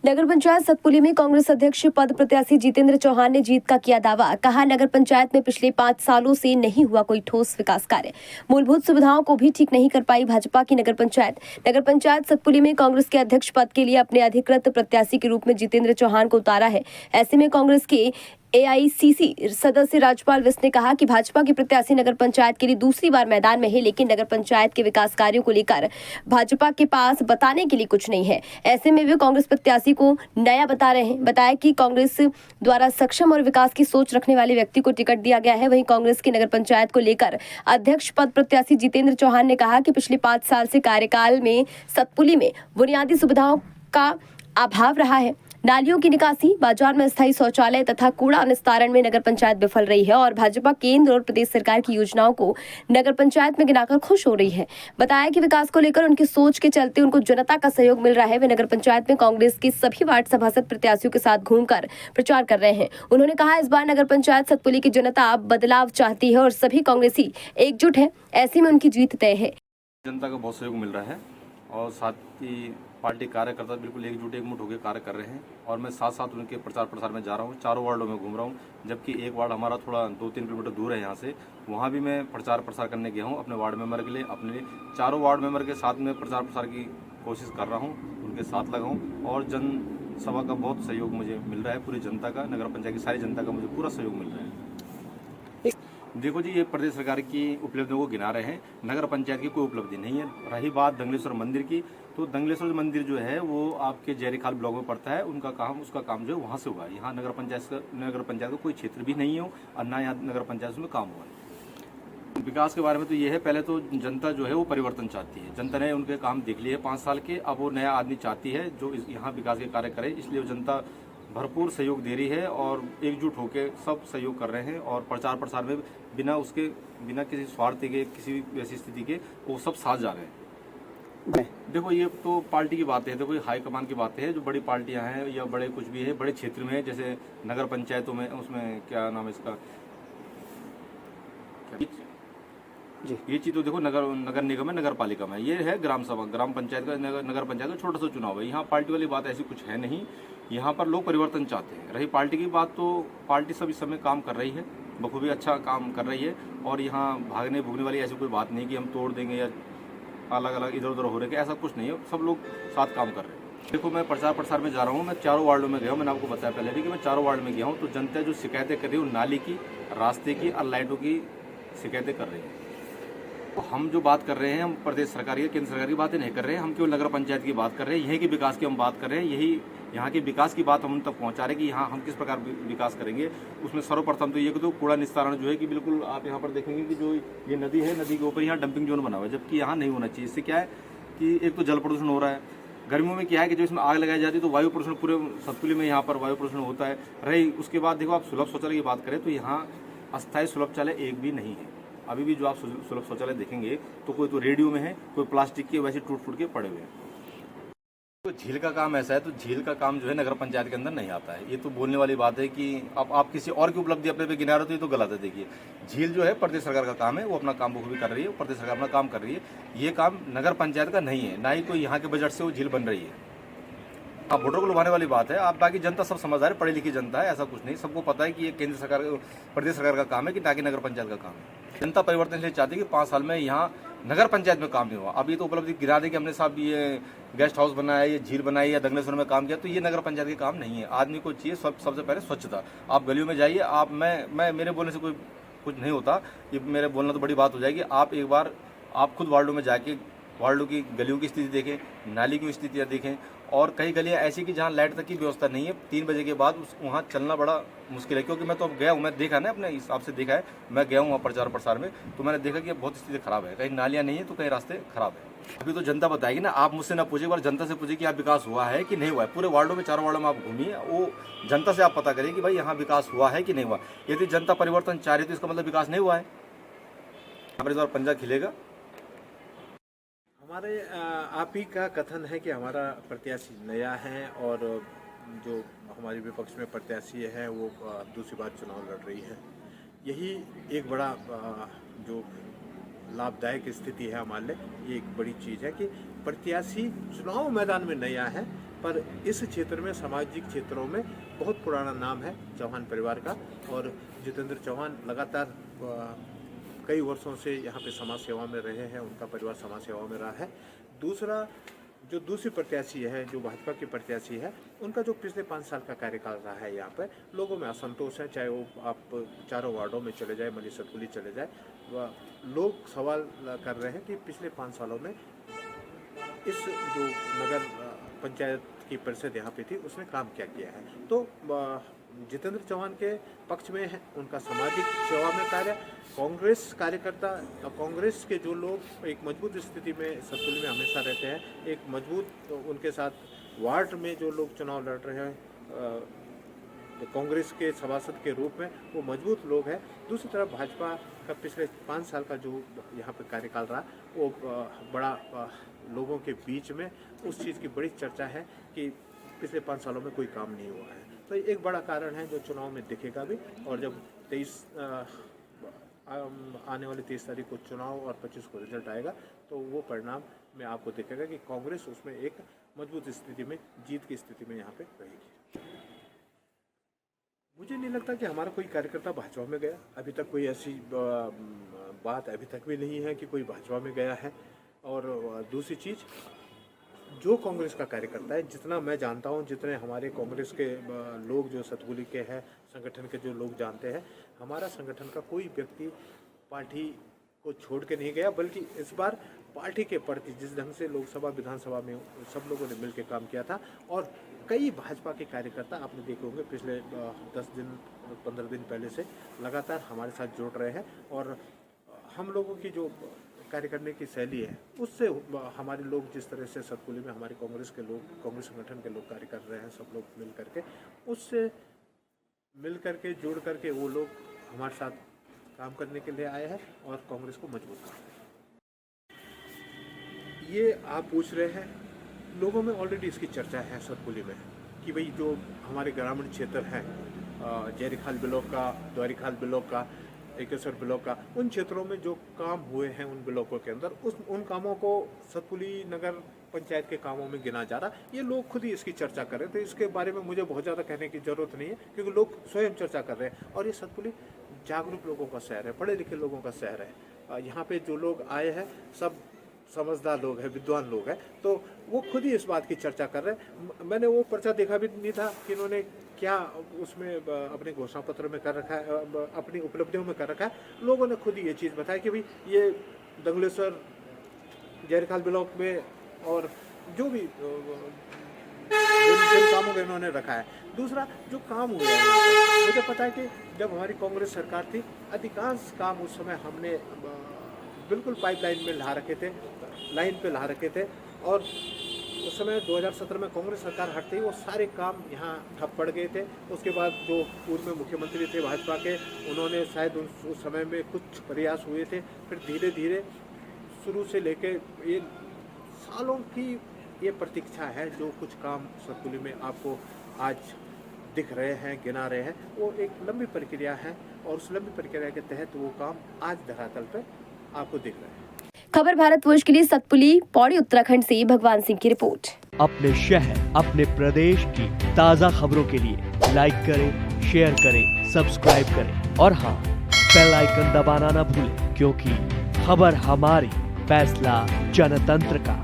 नगर पंचायत सतपुली में कांग्रेस अध्यक्ष पद प्रत्याशी जितेंद्र चौहान ने जीत का किया दावा। कहा, नगर पंचायत में पिछले 5 सालों से नहीं हुआ कोई ठोस विकास कार्य, मूलभूत सुविधाओं को भी ठीक नहीं कर पाई भाजपा की नगर पंचायत। नगर पंचायत सतपुली में कांग्रेस के अध्यक्ष पद के लिए अपने अधिकृत प्रत्याशी के रूप में जितेंद्र चौहान को उतारा है। ऐसे में कांग्रेस के एआईसीसी सदस्य राजपाल विस ने कहा कि भाजपा के प्रत्याशी नगर पंचायत के लिए दूसरी बार मैदान में है, लेकिन नगर पंचायत के विकास कार्यों को लेकर भाजपा के पास बताने के लिए कुछ नहीं है। ऐसे में वे कांग्रेस प्रत्याशी को नया बता रहे हैं। बताया कि कांग्रेस द्वारा सक्षम और विकास की सोच रखने वाले व्यक्ति को टिकट दिया गया है। वहीं कांग्रेस की नगर पंचायत को लेकर अध्यक्ष पद प्रत्याशी जितेंद्र चौहान ने कहा कि पिछले 5 साल से कार्यकाल में सतपुली में बुनियादी सुविधाओं का अभाव रहा है। नालियों की निकासी, बाजार में स्थायी शौचालय तथा कूड़ा निस्तारण में नगर पंचायत विफल रही है और भाजपा केंद्र और प्रदेश सरकार की योजनाओं को नगर पंचायत में गिनाकर खुश हो रही है। बताया कि विकास को लेकर उनकी सोच के चलते उनको जनता का सहयोग मिल रहा है। वे नगर पंचायत में कांग्रेस के सभी वार्ड सभासद प्रत्याशियों के साथ घूमकर प्रचार कर रहे हैं। उन्होंने कहा, इस बार नगर पंचायत सतपुली की जनता बदलाव चाहती है और सभी कांग्रेसी एकजुट है। ऐसे में उनकी जीत तय है। जनता का बहुत सहयोग मिल रहा है और साथ ही पार्टी कार्यकर्ता बिल्कुल एकजुट एकमुठ होकर कार्य कर रहे हैं और मैं साथ साथ उनके प्रचार प्रसार में जा रहा हूँ। चारों वार्डों में घूम रहा हूँ, जबकि एक वार्ड हमारा थोड़ा 2-3 किलोमीटर दूर है यहाँ से। वहाँ भी मैं प्रचार प्रसार करने गया हूँ अपने वार्ड मेंबर के लिए। अपने चारों वार्ड मेंबर के साथ में प्रचार प्रसार की कोशिश कर रहा हूँ, उनके साथ लगा हूँ और जनसभा का बहुत सहयोग मुझे मिल रहा है। पूरी जनता का, नगर पंचायत की सारी जनता का मुझे पूरा सहयोग मिल रहा है। देखो जी, ये प्रदेश सरकार की उपलब्धियों को गिना रहे हैं, नगर पंचायत की कोई उपलब्धि नहीं है। रही बात दंगलेश्वर मंदिर की, तो दंगलेश्वर मंदिर जो है वो आपके जयरीखाल ब्लॉक में पड़ता है। उसका काम जो है वहाँ से हुआ है। यहाँ नगर पंचायत का कोई क्षेत्र भी नहीं हो और ना यहाँ नगर पंचायत में काम हुआ है। विकास के बारे में तो ये है, पहले तो जनता जो है वो परिवर्तन चाहती है। जनता ने उनके काम देख लिए 5 साल के, अब वो नया आदमी चाहती है जो यहाँ विकास के कार्य करे। इसलिए वो जनता भरपूर सहयोग दे रही है और एकजुट होकर सब सहयोग कर रहे हैं और प्रचार प्रसार में बिना किसी स्वार्थ के, किसी भी ऐसी स्थिति के, वो सब साथ जा रहे हैं। देखो, ये तो पार्टी की बातें है, देखो ये हाईकमान की बातें हैं। जो बड़ी पार्टियां हैं या बड़े कुछ भी है, बड़े क्षेत्र में, जैसे नगर पंचायतों में, उसमें क्या नाम है इसका, जी, ये चीज तो देखो नगर निगम है, नगर पालिका में, ये है ग्राम सभा, ग्राम पंचायत का, नगर पंचायत का छोटा सा चुनाव है। यहाँ पार्टी वाली बात ऐसी कुछ है नहीं। यहाँ पर लोग परिवर्तन चाहते हैं। रही पार्टी की बात, तो पार्टी सब इस समय काम कर रही है, बखूबी अच्छा काम कर रही है और यहाँ भागने भूगने वाली ऐसी कोई बात नहीं कि हम तोड़ देंगे या अलग अलग इधर उधर हो रहे, ऐसा कुछ नहीं है। सब लोग साथ काम कर रहे हैं। देखो, मैं प्रचार प्रसार में जा रहा हूँ, मैं चारों वार्डों में गया हूँ। मैंने आपको बताया पहले भी कि मैं चारों वार्ड में गया हूँ। तो जनता जो शिकायतें कर रही है, नाली की, रास्ते की और लाइटों की शिकायतें कर रही है। तो हम जो बात कर रहे हैं, हम प्रदेश सरकार की, केंद्र सरकार की बातें नहीं कर रहे हैं। हम केवल नगर पंचायत की बात कर रहे हैं। यहीं के विकास की हम बात कर रहे हैं। यही यहाँ के विकास की बात हम उन तक पहुँचा रहे हैं कि यहाँ हम किस प्रकार विकास करेंगे। उसमें सर्वप्रथम तो ये कि कूड़ा निस्तारण जो है कि बिल्कुल आप यहाँ पर देखेंगे कि जो ये नदी है, नदी के ऊपर यहाँ डंपिंग जोन बना हुआ है, जबकि यहाँ नहीं होना चाहिए। इससे क्या है कि एक तो जल प्रदूषण हो रहा है। गर्मियों में क्या है कि जब इसमें आग लगाई जाती है तो वायु प्रदूषण पूरे सतपुली में यहाँ पर वायु प्रदूषण होता है। रही उसके बाद देखो, आप सुलभ शौचालय की बात करें तो यहाँ अस्थायी सुलभ शौचालय एक भी नहीं है। अभी भी जो आप सुलभ शौचालय देखेंगे तो कोई तो रेडियो में है, कोई प्लास्टिक के वैसे टूट फूट के पड़े हुए हैं। तो झील का काम ऐसा है, तो झील का काम जो है नगर पंचायत के अंदर नहीं आता है। ये तो बोलने वाली बात है कि अब आप किसी और की उपलब्धि अपने पे गिना रहे हो तो ये तो गलत है। देखिए, झील जो है प्रदेश सरकार का काम है, वो अपना काम बखूबी कर रही है, प्रदेश सरकार अपना काम कर रही है। ये काम नगर पंचायत का नहीं है, ना ही कोई यहाँ के बजट से वो झील बन रही है। आप वोटर को लुभाने वाली बात है। आप बाकी जनता सब समझदार है, पढ़ी लिखी जनता है, ऐसा कुछ नहीं। सबको पता है कि ये केंद्र सरकार, प्रदेश सरकार का काम है कि ना कि नगर पंचायत का काम है। जनता परिवर्तन इसलिए चाहती है कि 5 साल में यहाँ नगर पंचायत में काम नहीं हुआ। अब ये तो उपलब्धि गिरा दे कि हमने साहब ये गेस्ट हाउस बनाया, ये झील बनाई या दंगलेश्वर में काम किया, तो ये नगर पंचायत के काम नहीं है। आदमी को चाहिए सबसे पहले स्वच्छता। आप गलियों में जाइए, आप मैं मेरे बोलने से कोई कुछ नहीं होता, ये मेरे बोलना तो बड़ी बात हो जाएगी। आप एक बार आप खुद वार्डों में जाके वार्डों की गलियों की स्थिति देखें, नाली की स्थितियाँ देखें। और कई गलियाँ ऐसी कि जहाँ लाइट तक की व्यवस्था नहीं है। 3 बजे के बाद वहाँ चलना बड़ा मुश्किल है, क्योंकि मैं तो अब गया हूँ, मैं देखा ना, अपने हिसाब से देखा है। मैं गया हूँ वहाँ प्रचार प्रसार में, तो मैंने देखा कि बहुत स्थिति खराब है। कहीं नालियाँ नहीं है तो कहीं रास्ते खराब है। अभी तो जनता बताएगी ना, आप मुझसे ना पूछिए, एक बार जनता से पूछिए कि आप विकास हुआ है कि नहीं हुआ है। पूरे वार्डों में, चारों वार्डों में आप घूमिए, वो जनता से आप पता करिए कि भाई यहाँ विकास हुआ है कि नहीं हुआ। यदि जनता परिवर्तन चाह रही तो इसका मतलब विकास नहीं हुआ है। हमारे द्वारा पंजा खिलेगा। हमारे आप ही का कथन है कि हमारा प्रत्याशी नया है और जो हमारी विपक्ष में प्रत्याशी है वो दूसरी बार चुनाव लड़ रही है। यही एक बड़ा जो लाभदायक स्थिति है हमारे लिए। ये एक बड़ी चीज़ है कि प्रत्याशी चुनाव मैदान में नया है पर इस क्षेत्र में, सामाजिक क्षेत्रों में बहुत पुराना नाम है चौहान परिवार का, और जितेंद्र चौहान लगातार कई वर्षों से यहाँ पे समाज सेवा में रहे हैं, उनका परिवार समाज सेवा में रहा है। दूसरा, जो दूसरी प्रत्याशी है, जो भाजपा की प्रत्याशी है, उनका जो पिछले 5 साल का कार्यकाल रहा है, यहाँ पर लोगों में असंतोष है। चाहे वो आप चारों वार्डों में चले जाए, मनी सतपुली चले जाए, लोग सवाल कर रहे हैं कि पिछले 5 सालों में इस जो नगर पंचायत की परिषद यहाँ पे थी, उसने काम क्या किया है। तो जितेंद्र चौहान के पक्ष में है उनका सामाजिक सेवा में कार्य। कांग्रेस कार्यकर्ता, कांग्रेस के जो लोग एक मजबूत स्थिति में सतपुली में हमेशा रहते हैं, एक मजबूत उनके साथ वार्ड में जो लोग चुनाव लड़ रहे हैं कांग्रेस के सभासद के रूप में, वो मजबूत लोग हैं। दूसरी तरफ भाजपा का पिछले 5 साल का जो यहाँ पे कार्यकाल रहा, वो बड़ा लोगों के बीच में उस चीज़ की बड़ी चर्चा है कि पिछले 5 सालों में कोई काम नहीं हुआ है। तो एक बड़ा कारण है जो चुनाव में दिखेगा भी, और जब 23 आने वाली 23 तारीख को चुनाव और 25 को रिजल्ट आएगा, तो वो परिणाम में आपको दिखेगा कि कांग्रेस उसमें एक मजबूत स्थिति में, जीत की स्थिति में यहाँ पे रहेगी। मुझे नहीं लगता कि हमारा कोई कार्यकर्ता भाजपा में गया। अभी तक कोई ऐसी बात अभी तक भी नहीं है कि कोई भाजपा में गया है। और दूसरी चीज़, जो कांग्रेस का कार्यकर्ता है, जितना मैं जानता हूं, जितने हमारे कांग्रेस के लोग जो सतपुली के हैं, संगठन के जो लोग जानते हैं, हमारा संगठन का कोई व्यक्ति पार्टी को छोड़ के नहीं गया, बल्कि इस बार पार्टी के प्रति जिस ढंग से लोकसभा विधानसभा में सब लोगों ने मिलकर काम किया था, और कई भाजपा के कार्यकर्ता आपने देखे होंगे पिछले 10 दिन 15 दिन पहले से लगातार हमारे साथ जुड़ रहे हैं। और हम लोगों की जो कार्य करने की शैली है, उससे हमारे लोग जिस तरह से सतपुली में हमारे कांग्रेस के लोग, कांग्रेस संगठन के लोग कार्य कर रहे हैं, सब लोग मिल करके, उससे मिल करके जुड़ करके वो लोग हमारे साथ काम करने के लिए आए हैं और कांग्रेस को मजबूत कर रहे हैं। ये आप पूछ रहे हैं, लोगों में ऑलरेडी इसकी चर्चा है सतपुली में कि भाई जो हमारे ग्रामीण क्षेत्र हैं, जयरीखाल ब्लॉक का, द्वारीखाल ब्लॉक का, एकेश्वर ब्लॉक का, उन क्षेत्रों में जो काम हुए हैं उन ब्लॉकों के अंदर, उन कामों को सतपुली नगर पंचायत के कामों में गिना जा रहा। ये लोग खुद ही इसकी चर्चा कर रहे हैं, तो इसके बारे में मुझे बहुत ज़्यादा कहने की ज़रूरत नहीं है, क्योंकि लोग स्वयं चर्चा कर रहे हैं। और ये सतपुली जागरूक लोगों का शहर है, पढ़े लिखे लोगों का शहर है। यहाँ पे जो लोग आए हैं सब समझदार लोग हैं, विद्वान लोग हैं, तो वो खुद ही इस बात की चर्चा कर रहे हैं। मैंने वो पर्चा देखा भी नहीं था कि इन्होंने क्या उसमें अपने घोषणा पत्र में कर रखा है, अपनी उपलब्धियों में कर रखा है। लोगों ने खुद ही ये चीज़ बताई कि भाई ये दंगलेश्वर, जयरीखाल ब्लॉक में और जो भी जिन कामों को इन्होंने रखा है। दूसरा, जो काम हुआ है, मुझे पता है कि जब हमारी कांग्रेस सरकार थी, अधिकांश काम उस समय हमने बिल्कुल पाइपलाइन में ला रखे थे, लाइन पे ला रखे थे। और उस समय 2017 में कांग्रेस सरकार हटते ही वो सारे काम यहाँ ठप पड़ गए थे। उसके बाद जो पूर्व में मुख्यमंत्री थे भाजपा के, उन्होंने शायद उस समय में कुछ प्रयास हुए थे, फिर धीरे धीरे शुरू से लेके ये सालों की ये प्रतीक्षा है। जो कुछ काम सतपुली में आपको आज दिख रहे हैं, गिना रहे हैं, वो एक लंबी प्रक्रिया है, और उस लंबी प्रक्रिया के तहत वो काम आज धरातल पे आपको दिख रहे हैं। खबर भारतवर्ष के लिए सतपुली पौड़ी उत्तराखंड से भगवान सिंह की रिपोर्ट। अपने शहर, अपने प्रदेश की ताज़ा खबरों के लिए लाइक करें, शेयर करें, सब्सक्राइब करें और हाँ, बेल आइकन दबाना ना भूलें, क्योंकि खबर हमारी, फैसला जनतंत्र का।